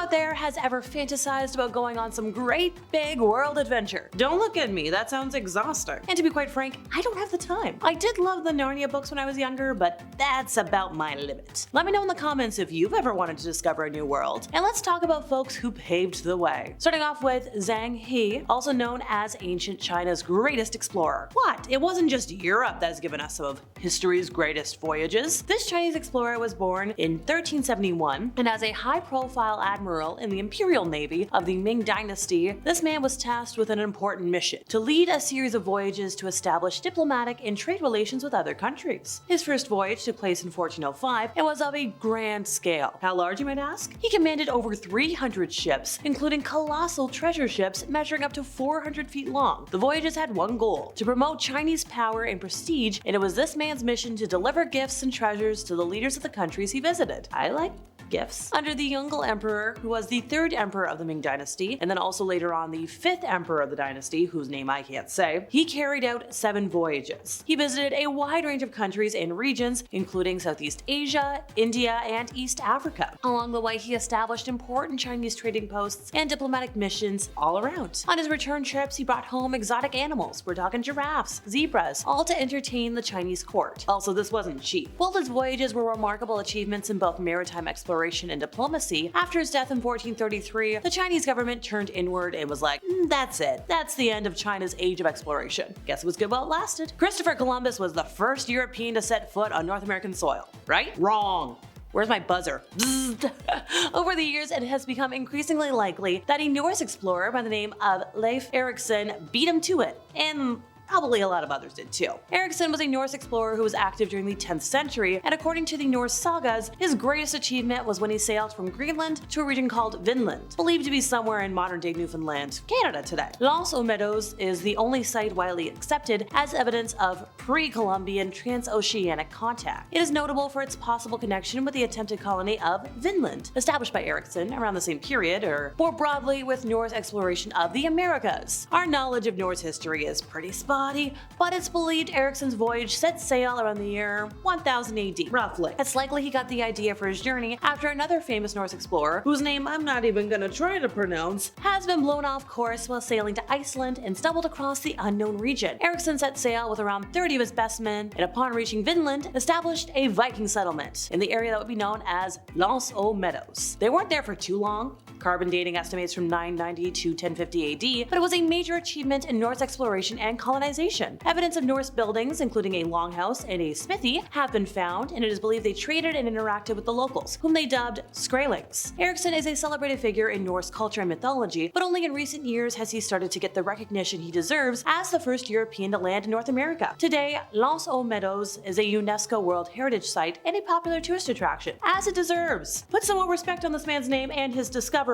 out there has ever fantasized about going on some great big world adventure? Don't look at me, that sounds exhausting. And to be quite frank, I don't have the time. I did love the Narnia books when I was younger, but that's about my limit. Let me know in the comments if you've ever wanted to discover a new world. And let's talk about folks who paved the way. Starting off with Zheng He, also known as ancient China's greatest explorer. What? It wasn't just Europe that's given us some of history's greatest voyages. This Chinese explorer was born in 1371, and as a high-profile admiral in the Imperial Navy of the Ming Dynasty, this man was tasked with an important mission: to lead a series of voyages to establish diplomatic and trade relations with other countries. His first voyage took place in 1405 and was of a grand scale. How large, you might ask? He commanded over 300 ships, including colossal treasure ships measuring up to 400 feet long. The voyages had one goal: to promote Chinese power and prestige, and it was this man's mission to deliver gifts and treasures to the leaders of the countries he visited. I like gifts. Under the Yongle Emperor, who was the third emperor of the Ming Dynasty, and then also later on the fifth emperor of the dynasty, whose name I can't say, he carried out 7 voyages. He visited a wide range of countries and regions, including Southeast Asia, India, and East Africa. Along the way, he established important Chinese trading posts and diplomatic missions all around. On his return trips, he brought home exotic animals. We're talking giraffes, zebras, all to entertain the Chinese court. Also, this wasn't cheap. While his voyages were remarkable achievements in both maritime exploration and diplomacy, after his death in 1433, the Chinese government turned inward and was like, that's it. That's the end of China's age of exploration. Guess it was good while it lasted. Christopher Columbus was the first European to set foot on North American soil. Right? Wrong. Where's my buzzer? Over the years, it has become increasingly likely that a Norse explorer by the name of Leif Erikson beat him to it, and probably a lot of others did too. Erikson was a Norse explorer who was active during the 10th century, and according to the Norse sagas, his greatest achievement was when he sailed from Greenland to a region called Vinland, believed to be somewhere in modern-day Newfoundland, Canada today. Los Meadows is the only site widely accepted as evidence of pre-Columbian transoceanic contact. It is notable for its possible connection with the attempted colony of Vinland, established by Erikson around the same period, or more broadly with Norse exploration of the Americas. Our knowledge of Norse history is pretty spotty, but it's believed Erikson's voyage set sail around the year 1000 AD, roughly. It's likely he got the idea for his journey after another famous Norse explorer, whose name I'm not even gonna try to pronounce, has been blown off course while sailing to Iceland and stumbled across the unknown region. Erikson set sail with around 30 of his best men, and upon reaching Vinland, established a Viking settlement in the area that would be known as Los Meadows. They weren't there for too long. Carbon dating estimates from 990 to 1050 AD, but it was a major achievement in Norse exploration and colonization. Evidence of Norse buildings, including a longhouse and a smithy, have been found, and it is believed they traded and interacted with the locals, whom they dubbed Skraelings. Erikson is a celebrated figure in Norse culture and mythology, but only in recent years has he started to get the recognition he deserves as the first European to land in North America. Today, Los Meadows is a UNESCO World Heritage Site and a popular tourist attraction, as it deserves. Put some more respect on this man's name and his discoveries.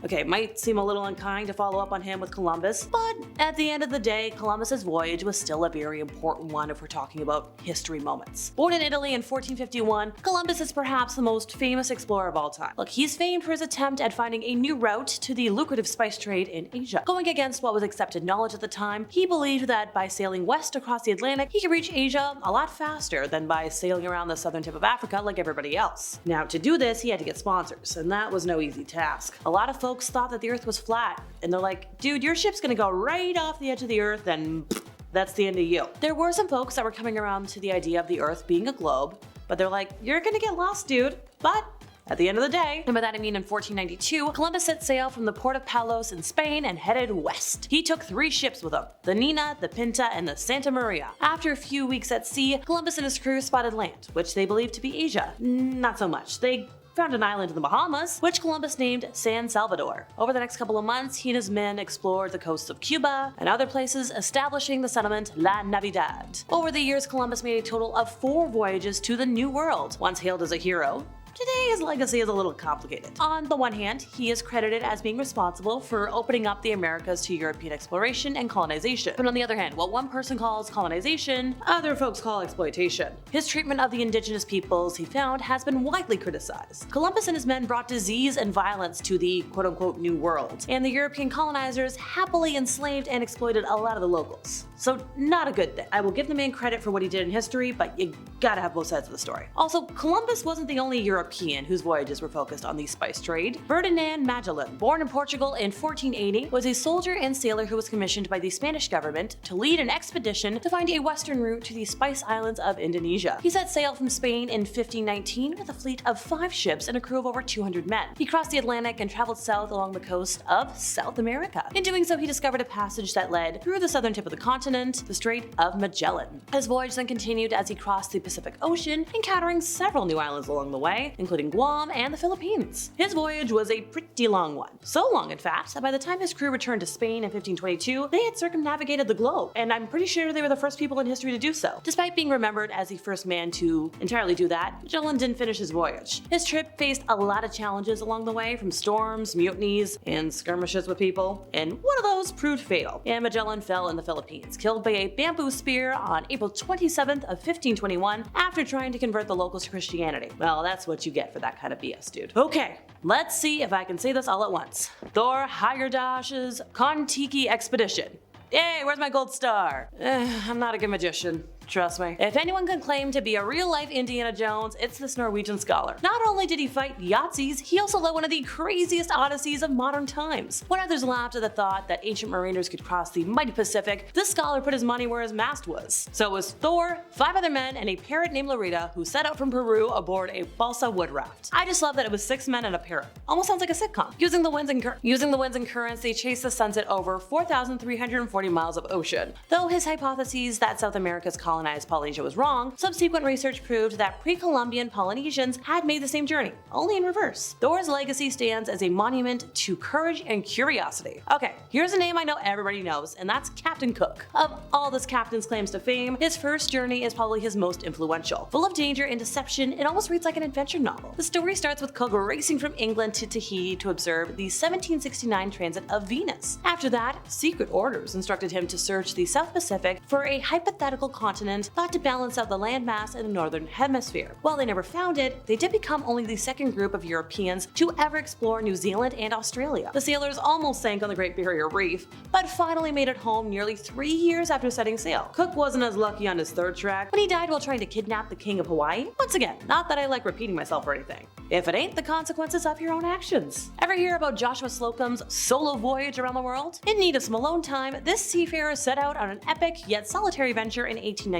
Okay, it might seem a little unkind to follow up on him with Columbus, but at the end of the day, Columbus's voyage was still a very important one if we're talking about history moments. Born in Italy in 1451, Columbus is perhaps the most famous explorer of all time. Look, he's famed for his attempt at finding a new route to the lucrative spice trade in Asia. Going against what was accepted knowledge at the time, he believed that by sailing west across the Atlantic, he could reach Asia a lot faster than by sailing around the southern tip of Africa like everybody else. Now, to do this, he had to get sponsors, and that was no easy task. A lot of folks thought that the Earth was flat, and they're like, dude, your ship's gonna go right off the edge of the Earth and that's the end of you. There were some folks that were coming around to the idea of the Earth being a globe, but they're like, you're gonna get lost, dude. But at the end of the day, and by that I mean in 1492, Columbus set sail from the port of Palos in Spain and headed west. He took 3 ships with him: the Nina, the Pinta, and the Santa Maria. After a few weeks at sea, Columbus and his crew spotted land, which they believed to be Asia. Not so much. They found an island in the Bahamas, which Columbus named San Salvador. Over the next couple of months, he and his men explored the coasts of Cuba and other places, establishing the settlement La Navidad. Over the years, Columbus made a total of 4 voyages to the New World. Once hailed as a hero, today his legacy is a little complicated. On the one hand, he is credited as being responsible for opening up the Americas to European exploration and colonization. But on the other hand, what one person calls colonization, other folks call exploitation. His treatment of the indigenous peoples he found has been widely criticized. Columbus and his men brought disease and violence to the quote-unquote New World, and the European colonizers happily enslaved and exploited a lot of the locals. So not a good thing. I will give the man credit for what he did in history, but you gotta have both sides of the story. Also, Columbus wasn't the only European European whose voyages were focused on the spice trade. Ferdinand Magellan, born in Portugal in 1480, was a soldier and sailor who was commissioned by the Spanish government to lead an expedition to find a western route to the Spice Islands of Indonesia. He set sail from Spain in 1519 with a fleet of 5 ships and a crew of over 200 men. He crossed the Atlantic and traveled south along the coast of South America. In doing so, he discovered a passage that led through the southern tip of the continent, the Strait of Magellan. His voyage then continued as he crossed the Pacific Ocean, encountering several new islands along the way, including Guam and the Philippines. His voyage was a pretty long one. So long, in fact, that by the time his crew returned to Spain in 1522, they had circumnavigated the globe, and I'm pretty sure they were the first people in history to do so. Despite being remembered as the first man to entirely do that, Magellan didn't finish his voyage. His trip faced a lot of challenges along the way, from storms, mutinies, and skirmishes with people, and one of those proved fatal, and Magellan fell in the Philippines, killed by a bamboo spear on April 27th of 1521 after trying to convert the locals to Christianity. Well, that's what you get for that kind of BS, dude. Okay, let's see if I can say this all at once. Thor Heyerdah's Kon-Tiki expedition. Yay, where's my gold star? I'm not a good magician. Trust me. If anyone can claim to be a real-life Indiana Jones, it's this Norwegian scholar. Not only did he fight Yahtzees, he also led one of the craziest odysseys of modern times. When others laughed at the thought that ancient mariners could cross the mighty Pacific, this scholar put his money where his mast was. So it was Thor, 5 other men, and a parrot named Loretta who set out from Peru aboard a balsa wood raft. I just love that it was 6 men and a parrot. Almost sounds like a sitcom. Using the winds and currents, they chased the sunset over 4,340 miles of ocean. Though his hypotheses that South America's colonized Polynesia was wrong, subsequent research proved that pre-Columbian Polynesians had made the same journey, only in reverse. Thor's legacy stands as a monument to courage and curiosity. Okay, here's a name I know everybody knows, and that's Captain Cook. Of all this captain's claims to fame, his first journey is probably his most influential. Full of danger and deception, it almost reads like an adventure novel. The story starts with Cook racing from England to Tahiti to observe the 1769 transit of Venus. After that, secret orders instructed him to search the South Pacific for a hypothetical continent thought to balance out the landmass in the northern hemisphere. While they never found it, they did become only the second group of Europeans to ever explore New Zealand and Australia. The sailors almost sank on the Great Barrier Reef, but finally made it home nearly 3 years after setting sail. Cook wasn't as lucky on his third track when he died while trying to kidnap the King of Hawaii. Once again, not that I like repeating myself or anything. If it ain't the consequences of your own actions. Ever hear about Joshua Slocum's solo voyage around the world? In need of some alone time, this seafarer set out on an epic yet solitary venture in 1895.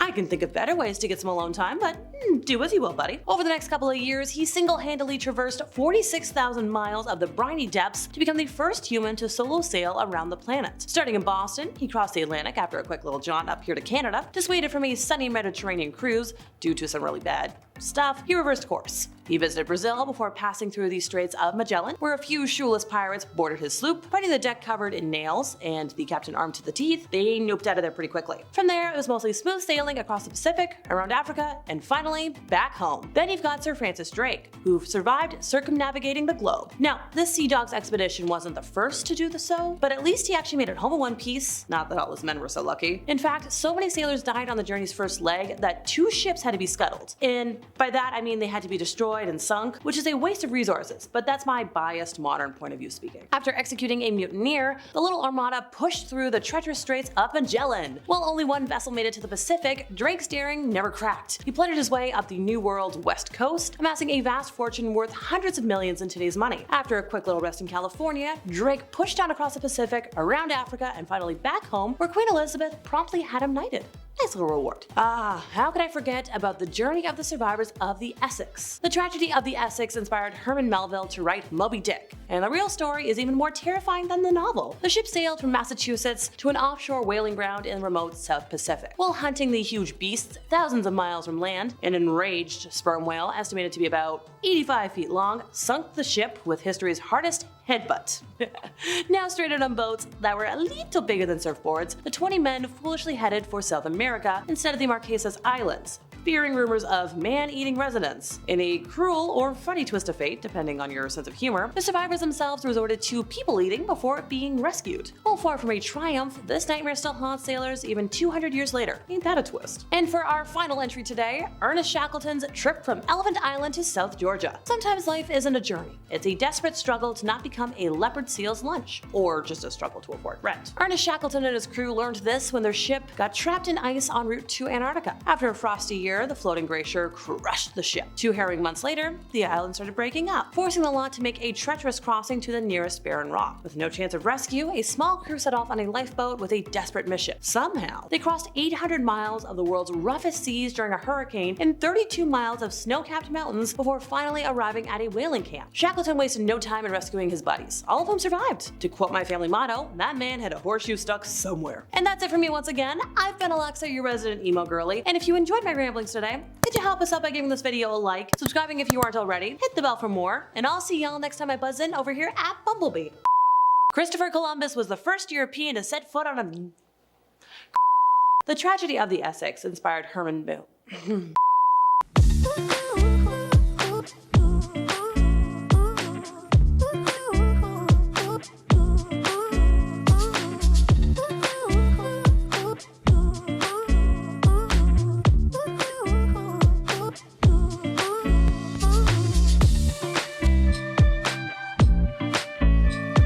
I can think of better ways to get some alone time, but do as you will, buddy. Over the next couple of years, he single-handedly traversed 46,000 miles of the briny depths to become the first human to solo sail around the planet. Starting in Boston, he crossed the Atlantic after a quick little jaunt up here to Canada. Dissuaded from a sunny Mediterranean cruise due to some really bad stuff, he reversed course. He visited Brazil before passing through the Straits of Magellan, where a few shoeless pirates boarded his sloop, finding the deck covered in nails and the captain armed to the teeth. They noped out of there pretty quickly. From there, it was mostly smooth sailing across the Pacific, around Africa, and finally, back home. Then you've got Sir Francis Drake, who survived circumnavigating the globe. Now, this Sea Dogs expedition wasn't the first to do so, but at least he actually made it home in one piece. Not that all his men were so lucky. In fact, so many sailors died on the journey's first leg that 2 ships had to be scuttled. And by that, I mean they had to be destroyed and sunk, which is a waste of resources, but that's my biased modern point of view speaking. After executing a mutineer, the little armada pushed through the treacherous Straits of Magellan. While only one vessel made it to the Pacific, Drake's daring never cracked. He plundered his way up the New World west coast, amassing a vast fortune worth hundreds of millions in today's money. After a quick little rest in California, Drake pushed on across the Pacific, around Africa, and finally back home, where Queen Elizabeth promptly had him knighted. Nice little reward. How could I forget about the journey of the survivors of the Essex? The tragedy of the Essex inspired Herman Melville to write Moby Dick, and the real story is even more terrifying than the novel. The ship sailed from Massachusetts to an offshore whaling ground in the remote South Pacific. While hunting the huge beasts thousands of miles from land, an enraged sperm whale, estimated to be about 85 feet long, sunk the ship with history's hardest headbutt. Now stranded on boats that were a little bigger than surfboards, the 20 men foolishly headed for South America instead of the Marquesas Islands, fearing rumors of man-eating residents. In a cruel or funny twist of fate, depending on your sense of humor, the survivors themselves resorted to people-eating before being rescued. While far from a triumph, this nightmare still haunts sailors even 200 years later. Ain't that a twist? And for our final entry today, Ernest Shackleton's trip from Elephant Island to South Georgia. Sometimes life isn't a journey. It's a desperate struggle to not become a leopard seal's lunch, or just a struggle to afford rent. Ernest Shackleton and his crew learned this when their ship got trapped in ice en route to Antarctica. After a frosty year year, the floating glacier crushed the ship. 2 harrowing months later, the island started breaking up, forcing the lot to make a treacherous crossing to the nearest barren rock. With no chance of rescue, a small crew set off on a lifeboat with a desperate mission. Somehow, they crossed 800 miles of the world's roughest seas during a hurricane and 32 miles of snow-capped mountains before finally arriving at a whaling camp. Shackleton wasted no time in rescuing his buddies, all of whom survived. To quote my family motto, that man had a horseshoe stuck somewhere. And that's it for me once again. I've been Alexa, your resident emo girly, and if you enjoyed my ramblings today, could you help us out by giving this video a like, subscribing if you aren't already, hit the bell for more, and I'll see y'all next time I buzz in over here at Bumblebee. Christopher Columbus was the first European to set foot on a... The tragedy of the Essex inspired Herman Boone.